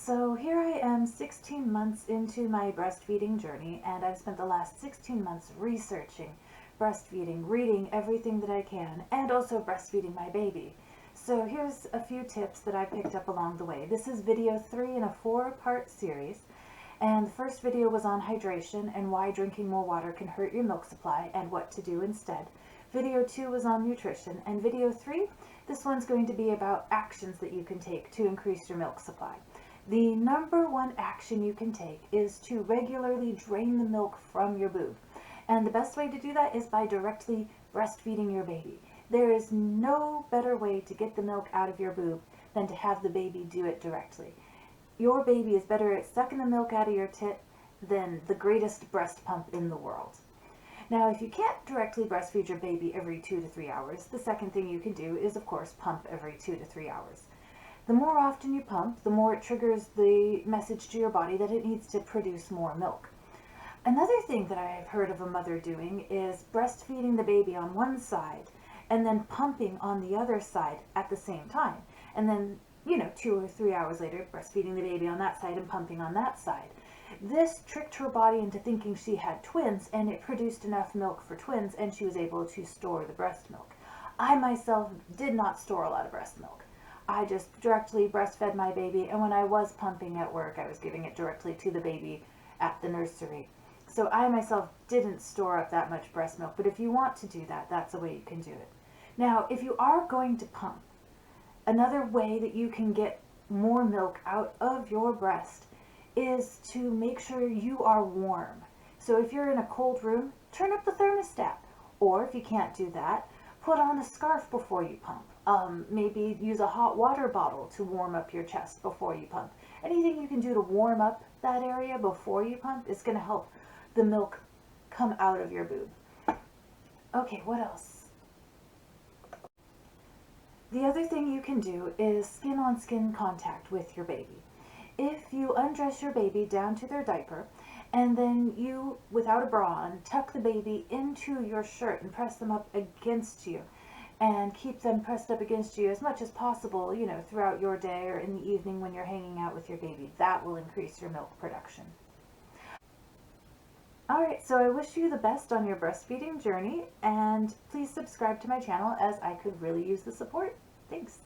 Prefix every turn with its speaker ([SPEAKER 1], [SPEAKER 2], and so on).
[SPEAKER 1] So here I am 16 months into my breastfeeding journey, and I've spent the last 16 months researching breastfeeding, reading everything that I can, and also breastfeeding my baby. So here's a few tips that I picked up along the way. This is video 3 in a 4-part series, and the first video was on hydration and why drinking more water can hurt your milk supply and what to do instead. Video 2 was on nutrition, and video 3, this one's going to be about actions that you can take to increase your milk supply. The number one action you can take is to regularly drain the milk from your boob. And the best way to do that is by directly breastfeeding your baby. There is no better way to get the milk out of your boob than to have the baby do it directly. Your baby is better at sucking the milk out of your tit than the greatest breast pump in the world. Now, if you can't directly breastfeed your baby every 2 to 3 hours, the second thing you can do is, of course, pump every 2 to 3 hours. The more often you pump, the more it triggers the message to your body that it needs to produce more milk. Another thing that I've heard of a mother doing is breastfeeding the baby on one side and then pumping on the other side at the same time. And then, 2 or 3 hours later, breastfeeding the baby on that side and pumping on that side. This tricked her body into thinking she had twins, and it produced enough milk for twins, and she was able to store the breast milk. I myself did not store a lot of breast milk. I just directly breastfed my baby, and when I was pumping at work, I was giving it directly to the baby at the nursery. So I myself didn't store up that much breast milk, but if you want to do that, that's a way you can do it. Now, if you are going to pump, another way that you can get more milk out of your breast is to make sure you are warm. So if you're in a cold room, turn up the thermostat. Or if you can't do that, put on a scarf before you pump. Maybe use a hot water bottle to warm up your chest before you pump. Anything you can do to warm up that area before you pump is going to help the milk come out of your boob. Okay, what else? The other thing you can do is skin-on-skin contact with your baby. If you undress your baby down to their diaper, and then you, without a bra on, tuck the baby into your shirt and press them up against you, and keep them pressed up against you as much as possible, throughout your day or in the evening when you're hanging out with your baby. That will increase your milk production. Alright, so I wish you the best on your breastfeeding journey, and please subscribe to my channel as I could really use the support. Thanks.